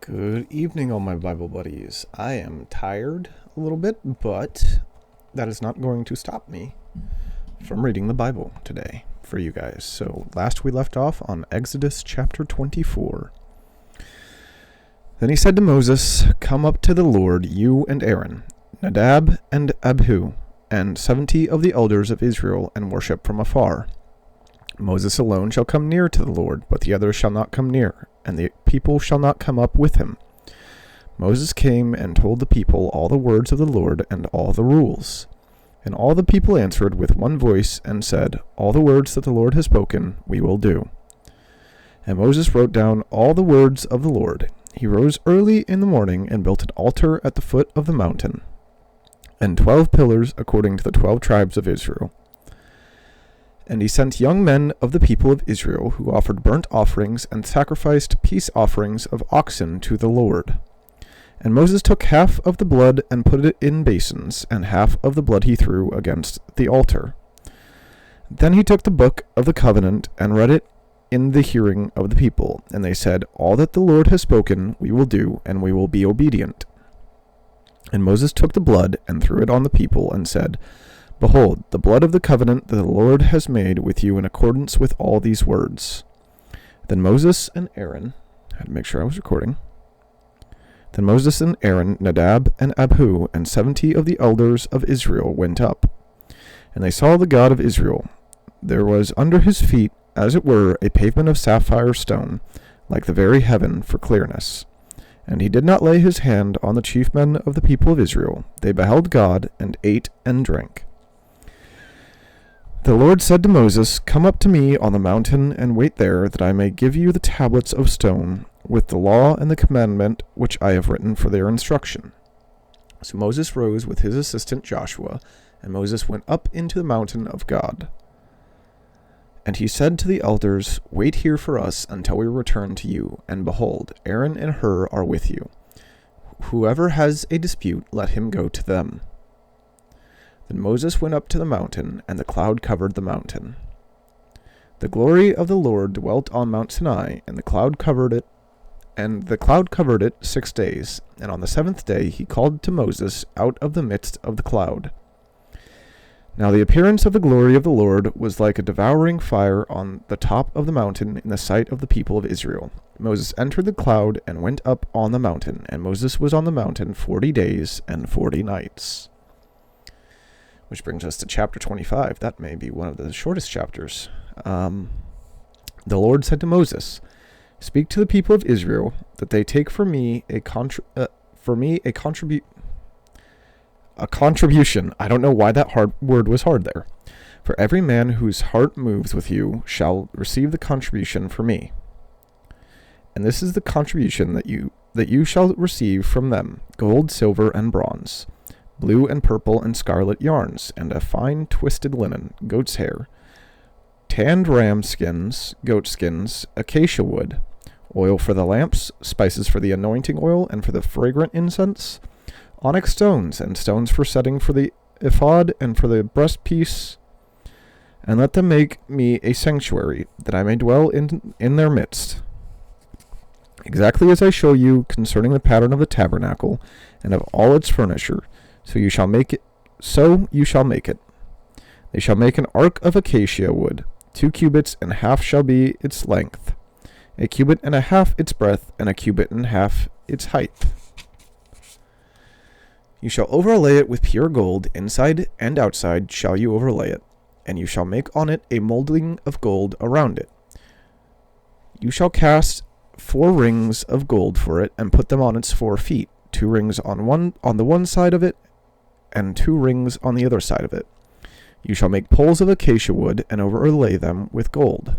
Good evening, all my Bible buddies. I am tired a little bit, but that is not going to stop me from reading the Bible today for you guys. So last we left off on Exodus chapter 24. Then he said to Moses, "Come up to the Lord, you and Aaron, Nadab and Abihu, and 70 of the elders of Israel, and worship from afar. Moses alone shall come near to the Lord, but the others shall not come near, and the people shall not come up with him." Moses came and told the people all the words of the Lord and all the rules. And all the people answered with one voice and said, "All the words that the Lord has spoken, we will do." And Moses wrote down all the words of the Lord. He rose early in the morning and built an altar at the foot of the mountain, and 12 pillars according to the 12 tribes of Israel. And he sent young men of the people of Israel who offered burnt offerings and sacrificed peace offerings of oxen to the Lord. And Moses took half of the blood and put it in basins, and half of the blood he threw against the altar. Then he took the book of the covenant and read it in the hearing of the people. And they said, "All that the Lord has spoken we will do, and we will be obedient." And Moses took the blood and threw it on the people and said, "Behold, the blood of the covenant that the Lord has made with you in accordance with all these words." Then Moses and Aaron, I had to make sure I was recording. Then Moses and Aaron, Nadab and Abihu, and 70 of the elders of Israel went up. And they saw the God of Israel. There was under his feet, as it were, a pavement of sapphire stone, like the very heaven for clearness. And he did not lay his hand on the chief men of the people of Israel. They beheld God, and ate and drank. The Lord said to Moses, "Come up to me on the mountain and wait there, that I may give you the tablets of stone, with the law and the commandment which I have written for their instruction." So Moses rose with his assistant Joshua, and Moses went up into the mountain of God. And he said to the elders, "Wait here for us until we return to you, and behold, Aaron and Hur are with you. Whoever has a dispute, let him go to them." Then Moses went up to the mountain, and the cloud covered the mountain. The glory of the Lord dwelt on Mount Sinai, and the cloud covered it 6 days. And on the 7th day he called to Moses out of the midst of the cloud. Now the appearance of the glory of the Lord was like a devouring fire on the top of the mountain in the sight of the people of Israel. Moses entered the cloud and went up on the mountain, and Moses was on the mountain 40 days and 40 nights. Which brings us to chapter 25. That may be one of the shortest chapters. The Lord said to Moses, "Speak to the people of Israel that they take for me a contribution." I don't know why that word was hard there. "For every man whose heart moves with you shall receive the contribution for me. And this is the contribution that you shall receive from them: gold, silver, and bronze, blue and purple and scarlet yarns, and a fine twisted linen, goat's hair, tanned ram skins, goat skins, acacia wood, oil for the lamps, spices for the anointing oil and for the fragrant incense, onyx stones, and stones for setting for the ephod and for the breastpiece. And let them make me a sanctuary, that I may dwell in their midst, exactly as I show you concerning the pattern of the tabernacle and of all its furniture. So you shall make it. They shall make an ark of acacia wood. 2 cubits and a half shall be its length, 1 cubit and a half its breadth, and 1 cubit and a half its height. You shall overlay it with pure gold, inside and outside shall you overlay it, and you shall make on it a molding of gold around it. You shall cast 4 rings of gold for it, and put them on its 4 feet, 2 rings on the one side of it, and 2 rings on the other side of it. You shall make poles of acacia wood, and overlay them with gold.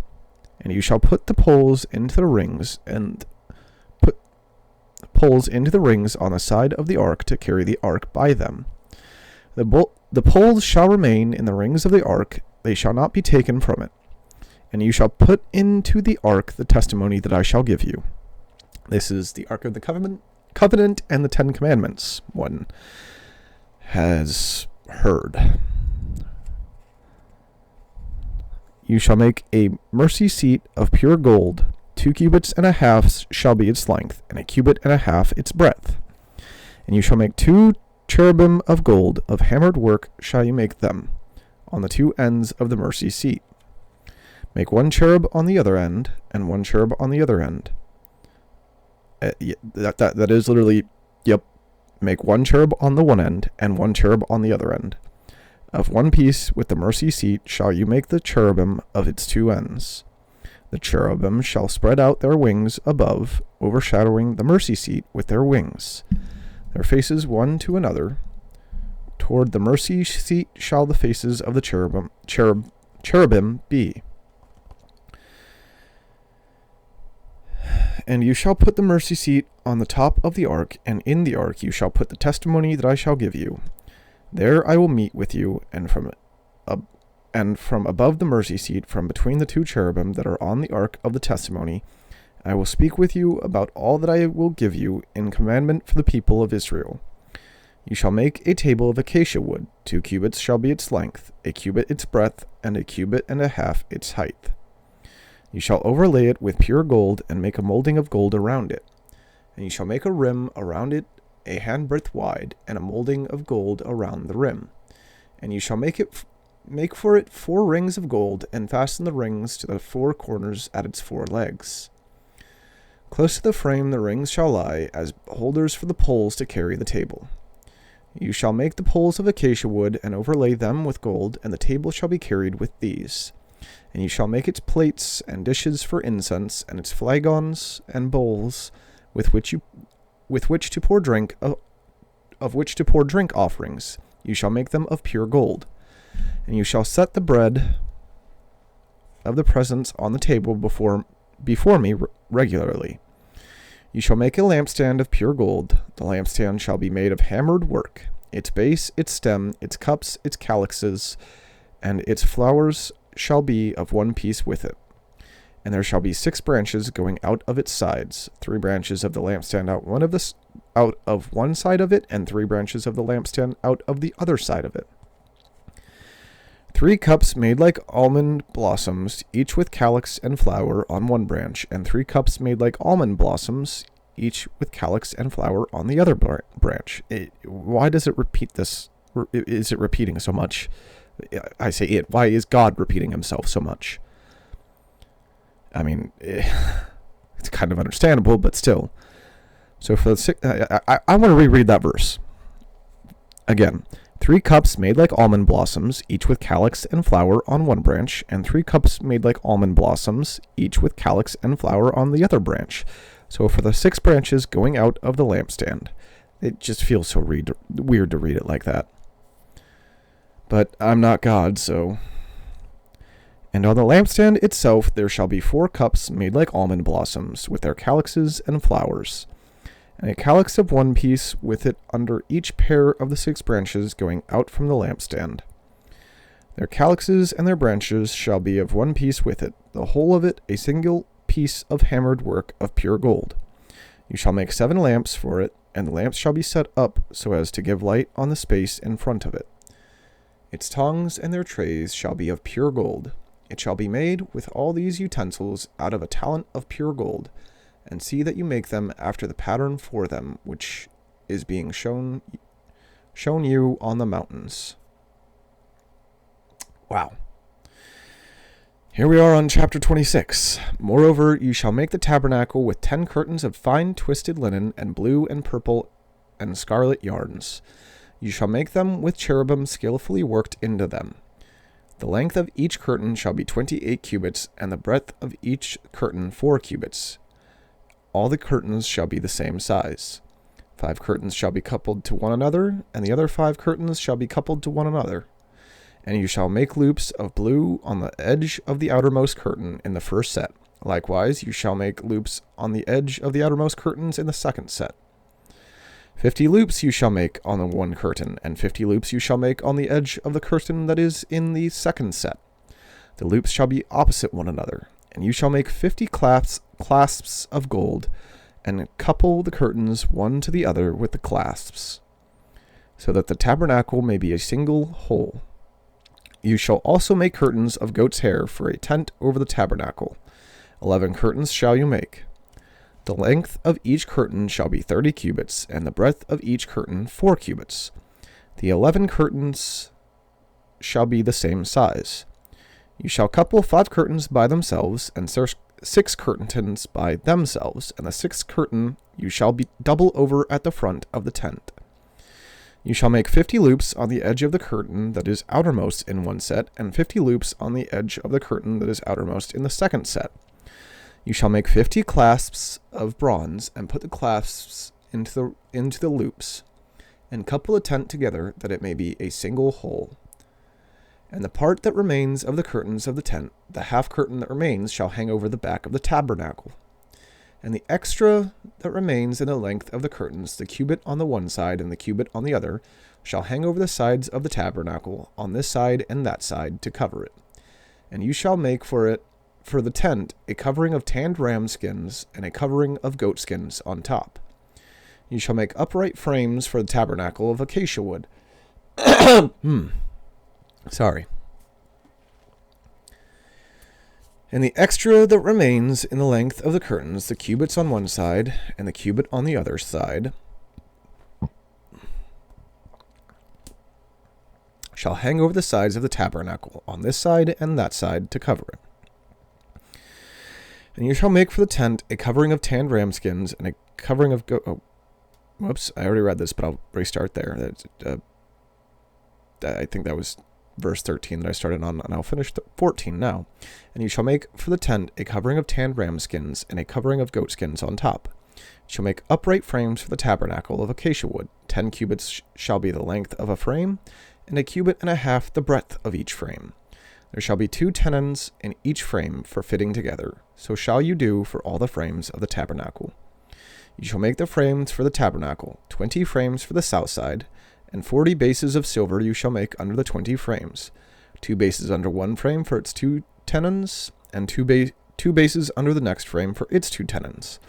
And you shall put the poles into the rings, and put poles into the rings on the side of the ark to carry the ark by them. The poles shall remain in the rings of the ark, they shall not be taken from it. And you shall put into the ark the testimony that I shall give you. This is the ark of the covenant and the 10 commandments. One has heard. You shall make a mercy seat of pure gold. 2 cubits and a half shall be its length, and 1 cubit and a half its breadth. And you shall make 2 cherubim of gold, of hammered work shall you make them, on the 2 ends of the mercy seat. Make 1 cherub on the other end, and 1 cherub on the other end. That is literally, yep. Make 1 cherub on the one end, and 1 cherub on the other end. Of one piece with the mercy seat shall you make the cherubim of its 2 ends. The cherubim shall spread out their wings above, overshadowing the mercy seat with their wings. Their faces one to another. Toward the mercy seat shall the faces of the cherubim be. And you shall put the mercy seat on the top of the ark, and in the ark you shall put the testimony that I shall give you. There I will meet with you, and from above the mercy seat, from between the 2 cherubim that are on the ark of the testimony, I will speak with you about all that I will give you in commandment for the people of Israel. You shall make a table of acacia wood. 2 cubits shall be its length, 1 cubit its breadth, and 1 cubit and a half its height. You shall overlay it with pure gold, and make a molding of gold around it. And you shall make a rim around it, a handbreadth wide, and a molding of gold around the rim. And you shall make for it 4 rings of gold, and fasten the rings to the 4 corners at its 4 legs. Close to the frame the rings shall lie, as holders for the poles to carry the table. You shall make the poles of acacia wood, and overlay them with gold, and the table shall be carried with these. And you shall make its plates and dishes for incense, and its flagons and bowls with which to pour drink offerings. You shall make them of pure gold. And you shall set the bread of the presence on the table before me regularly. You shall make a lampstand of pure gold. The lampstand shall be made of hammered work. Its base, its stem, its cups, its calyxes, and its flowers shall be of one piece with it. And there shall be 6 branches going out of its sides, 3 branches of the lampstand out of one side of it, and 3 branches of the lampstand out of the other side of it. 3 cups made like almond blossoms, each with calyx and flower on one branch, and 3 cups made like almond blossoms, each with calyx and flower on the other branch. Why does it repeat this? Is it repeating so much? I say it. Why is God repeating himself so much? I mean, it's kind of understandable, but still. So for the I want to reread that verse. Again, 3 cups made like almond blossoms, each with calyx and flower on one branch, and 3 cups made like almond blossoms, each with calyx and flower on the other branch. So for the 6 branches going out of the lampstand. It just feels so weird to read it like that. But I'm not God, so... And on the lampstand itself there shall be 4 cups made like almond blossoms, with their calyxes and flowers, and a calyx of one piece with it under each pair of the 6 branches going out from the lampstand. Their calyxes and their branches shall be of one piece with it, the whole of it a single piece of hammered work of pure gold. You shall make 7 lamps for it, and the lamps shall be set up so as to give light on the space in front of it. Its tongues and their trays shall be of pure gold. It shall be made with all these utensils out of a talent of pure gold, and see that you make them after the pattern for them, which is being shown you on the mountains. Wow. Here we are on chapter 26. Moreover, you shall make the tabernacle with 10 curtains of fine twisted linen, and blue and purple and scarlet yarns. You shall make them with cherubim skillfully worked into them. The length of each curtain shall be 28 cubits, and the breadth of each curtain 4 cubits. All the curtains shall be the same size. 5 curtains shall be coupled to one another, and the other 5 curtains shall be coupled to one another. And you shall make loops of blue on the edge of the outermost curtain in the first set. Likewise, you shall make loops on the edge of the outermost curtains in the second set. 50 loops you shall make on the one curtain, and 50 loops you shall make on the edge of the curtain that is in the second set. The loops shall be opposite one another, and you shall make 50 clasps of gold, and couple the curtains one to the other with the clasps, so that the tabernacle may be a single whole. You shall also make curtains of goat's hair for a tent over the tabernacle. 11 curtains shall you make. The length of each curtain shall be 30 cubits, and the breadth of each curtain 4 cubits. The 11 curtains shall be the same size. You shall couple 5 curtains by themselves, and 6 curtains by themselves, and the 6th curtain you shall be double over at the front of the tent. You shall make 50 loops on the edge of the curtain that is outermost in one set, and 50 loops on the edge of the curtain that is outermost in the second set. You shall make 50 clasps of bronze, and put the clasps into the loops, and couple the tent together, that it may be a single whole. And the part that remains of the curtains of the tent, the half curtain that remains, shall hang over the back of the tabernacle. And the extra that remains in the length of the curtains, the cubit on the one side and the cubit on the other, shall hang over the sides of the tabernacle, on this side and that side, to cover it. And you shall make for the tent, a covering of tanned ram skins, and a covering of goat skins on top. You shall make upright frames for the tabernacle of acacia wood. Sorry. And the extra that remains in the length of the curtains, the cubits on one side and the cubit on the other side, shall hang over the sides of the tabernacle, on this side and that side, to cover it. And you shall make for the tent a covering of tanned ram skins, and a covering of whoops, I already read this, but I'll restart there. I think that was verse 13 that I started on, and I'll finish 14 now. And you shall make for the tent a covering of tanned ram skins, and a covering of goat skins on top. You shall make upright frames for the tabernacle of acacia wood. 10 cubits shall be the length of a frame, and a cubit and a half the breadth of each frame. There shall be 2 tenons in each frame for fitting together. So shall you do for all the frames of the tabernacle. You shall make the frames for the tabernacle, 20 frames for the south side, and 40 bases of silver you shall make under the 20 frames, 2 bases under one frame for its 2 tenons, and 2 bases under the next frame for its 2 tenons.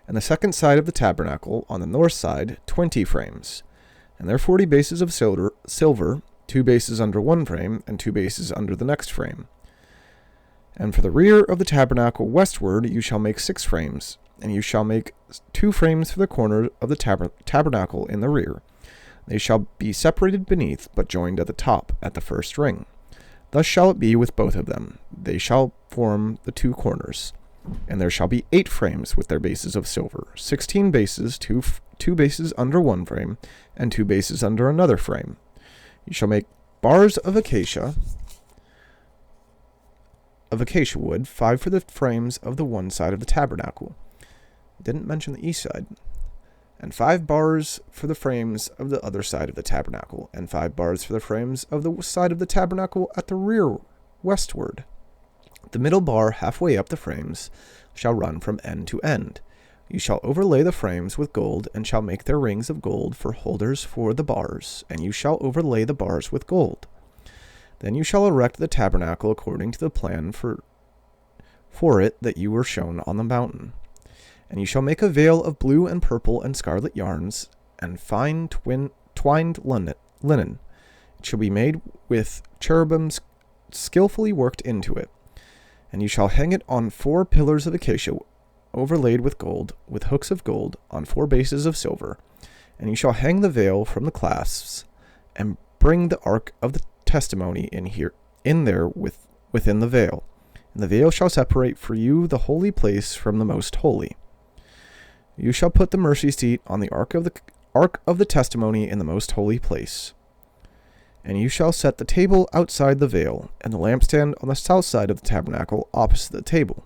And the second side of the tabernacle, on the north side, 20 frames, and their 40 bases of silver, 2 bases under one frame, and 2 bases under the next frame. And for the rear of the tabernacle westward you shall make 6 frames, and you shall make 2 frames for the corner of the tabernacle in the rear. They shall be separated beneath, but joined at the top, at the first ring. Thus shall it be with both of them. They shall form the 2 corners. And there shall be 8 frames with their bases of silver, 16 bases, 2 bases under one frame, and 2 bases under another frame. You shall make bars of acacia wood, 5 for the frames of the one side of the tabernacle. Didn't mention the east side. And 5 bars for the frames of the other side of the tabernacle, and 5 bars for the frames of the side of the tabernacle at the rear westward. The middle bar halfway up the frames shall run from end to end. You shall overlay the frames with gold, and shall make their rings of gold for holders for the bars, and you shall overlay the bars with gold. Then you shall erect the tabernacle according to the plan for it that you were shown on the mountain. And you shall make a veil of blue and purple and scarlet yarns, and fine twined linen. It shall be made with cherubims skillfully worked into it. And you shall hang it on 4 pillars of acacia overlaid with gold, with hooks of gold, on 4 bases of silver. And you shall hang the veil from the clasps, and bring the ark of the testimony in there within the veil. And the veil shall separate for you the holy place from the most holy. You shall put the mercy seat on the ark of the testimony in the most holy place. And you shall set the table outside the veil, and the lampstand on the south side of the tabernacle opposite the table.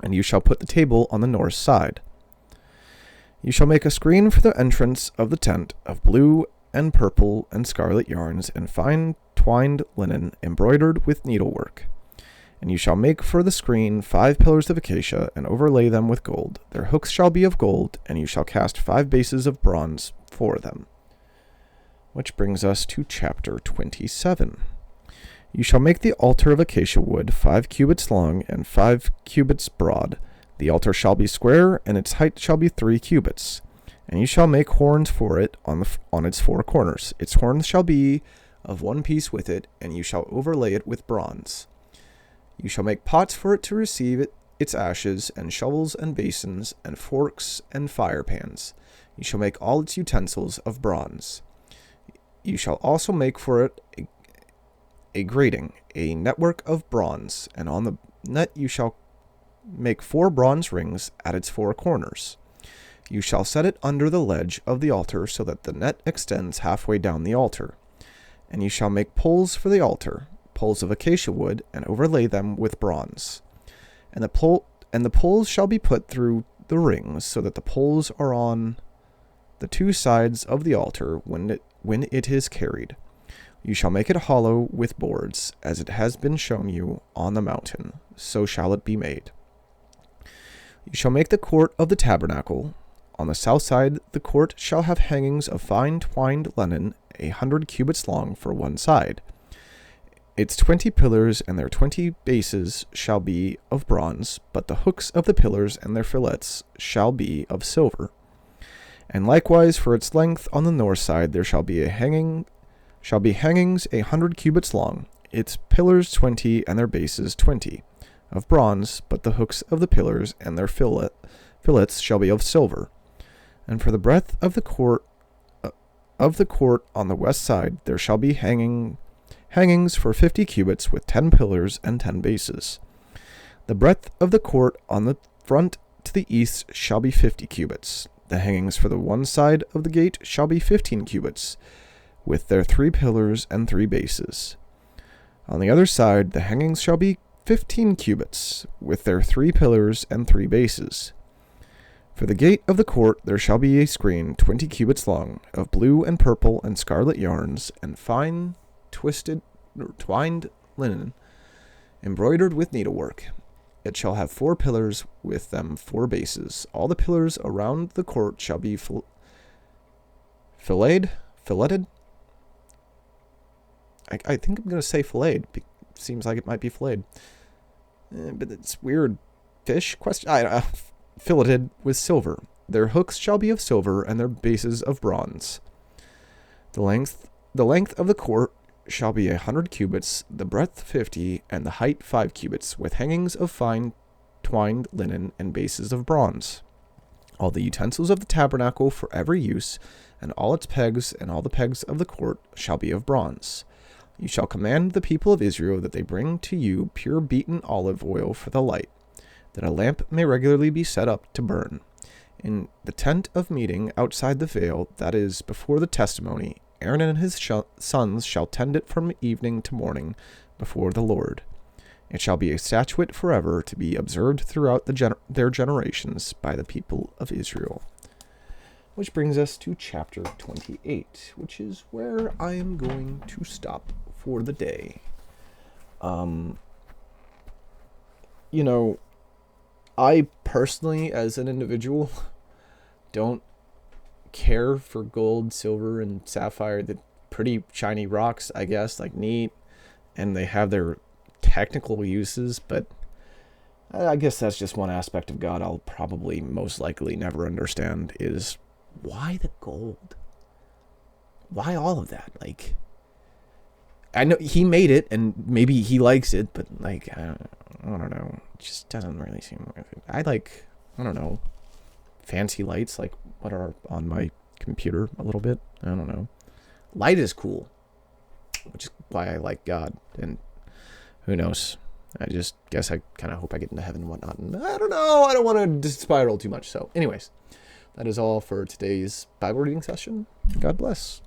And you shall put the table on the north side. You shall make a screen for the entrance of the tent of blue and purple and scarlet yarns, and fine twined linen embroidered with needlework. And you shall make for the screen 5 pillars of acacia, and overlay them with gold. Their hooks shall be of gold, and you shall cast 5 bases of bronze for them. Which brings us to chapter 27. You shall make the altar of acacia wood, 5 cubits long and 5 cubits broad. The altar shall be square, and its height shall be 3 cubits. And you shall make horns for it on its 4 corners. Its horns shall be of one piece with it, and you shall overlay it with bronze. You shall make pots for it to receive its ashes, and shovels and basins, and forks and fire pans. You shall make all its utensils of bronze. You shall also make for it a grating, a network of bronze, and on the net you shall make 4 bronze rings at its 4 corners. You shall set it under the ledge of the altar so that the net extends halfway down the altar. And you shall make poles for the altar, poles of acacia wood, and overlay them with bronze. And the poles shall be put through the rings so that the poles are on the 2 sides of the altar when it is carried. You shall make it hollow with boards, as it has been shown you on the mountain, so shall it be made. You shall make the court of the tabernacle. On the south side the court shall have hangings of fine twined linen 100 cubits long for one side. Its 20 pillars and their 20 bases shall be of bronze, but the hooks of the pillars and their fillets shall be of silver. And likewise for its length on the north side there shall be hangings 100 cubits long, its pillars 20 and their bases 20, of bronze, but the hooks of the pillars and their fillets shall be of silver. And for the breadth of the court on the west side there shall be hangings for 50 cubits with 10 pillars and 10 bases. The breadth of the court on the front to the east shall be 50 cubits. The hangings for the one side of the gate shall be 15 cubits, with their 3 pillars and 3 bases. On the other side the hangings shall be 15 cubits, with their 3 pillars and 3 bases. For the gate of the court there shall be a screen 20 cubits long, of blue and purple and scarlet yarns, and fine twined linen, embroidered with needlework. It shall have 4 pillars, with them 4 bases. All the pillars around the court shall be filleted. I think I'm going to say filleted. Seems like it might be filleted. But it's weird. Fish? Question? I don't know. Filleted with silver. Their hooks shall be of silver, and their bases of bronze. The length of the court shall be 100 cubits, the breadth 50, and the height 5 cubits, with hangings of fine twined linen and bases of bronze. All the utensils of the tabernacle for every use, and all its pegs, and all the pegs of the court shall be of bronze. You shall command the people of Israel that they bring to you pure beaten olive oil for the light, that a lamp may regularly be set up to burn. In the tent of meeting outside the veil, that is, before the testimony, Aaron and his sons shall tend it from evening to morning before the Lord. It shall be a statute forever to be observed throughout their generations by the people of Israel. Which brings us to chapter 28, which is where I am going to stop for the day. I personally, as an individual, don't care for gold, silver, and sapphire. The pretty shiny rocks, I guess, like neat, and they have their technical uses, but I guess that's just one aspect of God I'll probably most likely never understand, is why the gold? Why all of that? Like, I know he made it, and maybe he likes it, but like, I don't know. It just doesn't really seem worth it. I don't know, fancy lights like what are on my computer a little bit. I don't know. Light is cool, which is why I like God, and who knows. I just guess I kind of hope I get into heaven and whatnot. And I don't know. I don't want to spiral too much. So anyways, that is all for today's Bible reading session. God bless.